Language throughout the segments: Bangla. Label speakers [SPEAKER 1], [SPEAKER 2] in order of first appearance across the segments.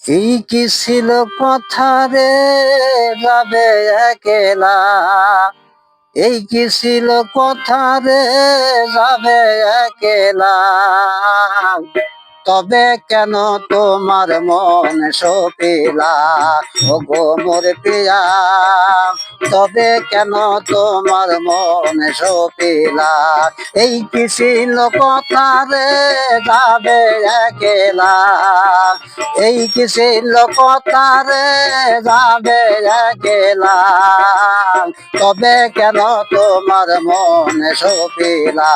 [SPEAKER 1] এই কি ছিল কথা রে, যাবে একেলা। এই কি ছিল কথা রে, যাবে একেলা। তবে কেন তোমার মন সপিলা, ও গো মোর প্রিয়া। তবে কেন তোমার মন সপিলা। এই কি ছিল কথা রে, যাবে একেলা। এই কি ছিল কথা রে, যাবে একেলা। তবে কেন তোমার মন সপিলা,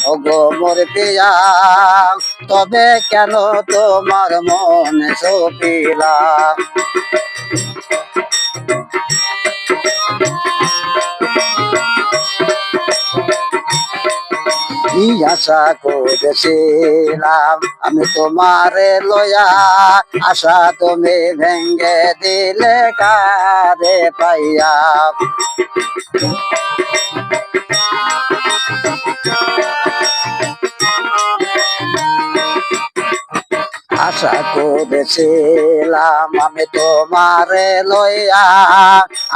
[SPEAKER 1] ও গো মোর প্রিয়া। তবে কেন তোমার মন সপিলা। কি আশা করেছিলাম আমি তোমারে লয়া, আশা তুমি ভেঙ্গে দিলে কারে পাইয়া। আশা করেছিলাম আমি তোমারে লইয়া,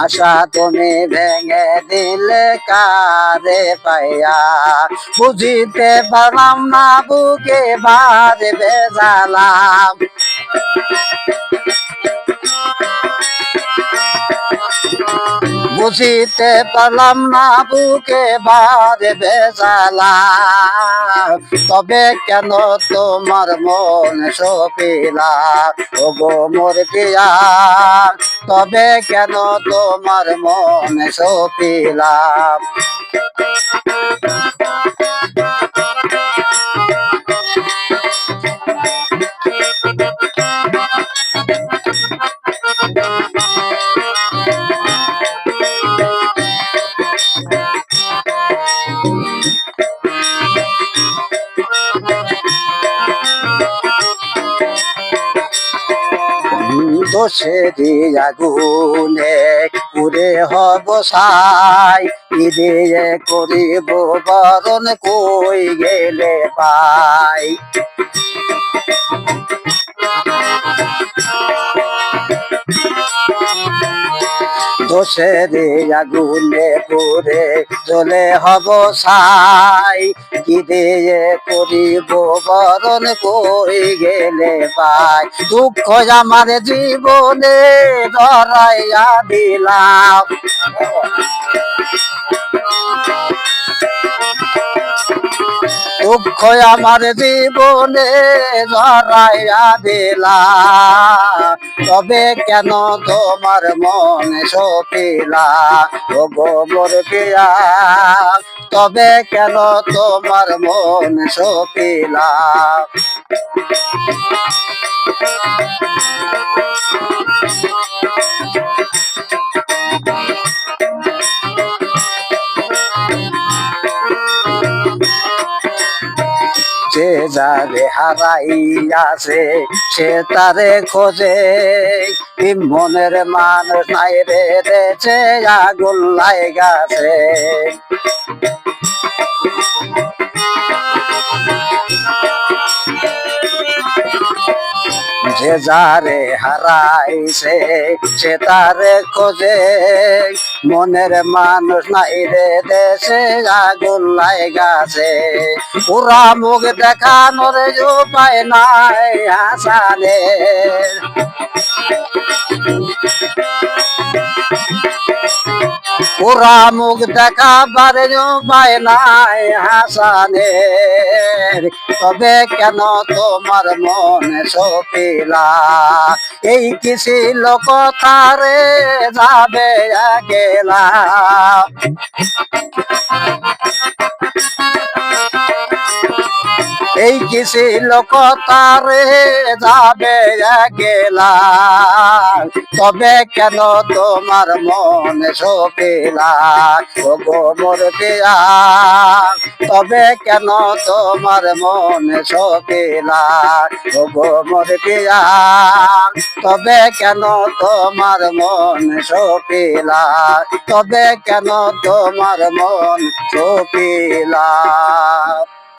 [SPEAKER 1] আশা তুমি ভেঙে দিলে কারে পাইয়া। বুঝিতে পারলাম না বুকে বারে বেজালাম। বুঝিতে পারলাম না বুকে বারে বেজালা। তবে কেন তোমার মন সপিলা, ও গো মোর প্রিয়া। তবে কেন তোমার মন সপিলা। দোষেরি আগুনে পুরে হব ছাই, কি দিয়ে করিব বরণ কই গেলে পাই। দোষেরি আগুনে পুরে জ্বলে হব ছাই, কি দিয়ে করিব বরণ কই গেলে পাই। দুঃখ আমার জীবনে ধরাইয়া দিলাম। দুঃখ আমার জীবনে ধরাইয়া দিলা। তবে কেন তোমার মন সপিলা, ও গো মোর প্রিয়া। তবে কেন তোমার মন সপিলা। যে যারে হারাইয়াছে সে তারে খোঁজে, মনের মানুষ নাই রে দেছে আগুন লাগাছে। যে যারে হারাইছে সে তারে খোঁজে, মনের মানুষ নাই রে দেশে আগুন লাগাছে। পুরা মুখ দেখানোর উপায় নাই হাসানের। পুরা মুখ দেখাবার উপায় নাই হাসানের। তবে কেন তোমার মন সপিলা। এই কি ছিল কথা রে, যাবে গেলা। এই কি ছিল কথা রে, যাবে গেলা। তবে কেন তোমার মন সপিলা, ও গো মোর প্রিয়া। তবে কেন তোমার মন সপিলা, ও গো মোর প্রিয়া। তবে কেন তোমার মন সপিলা। তবে কেন তোমার মন সপিলা।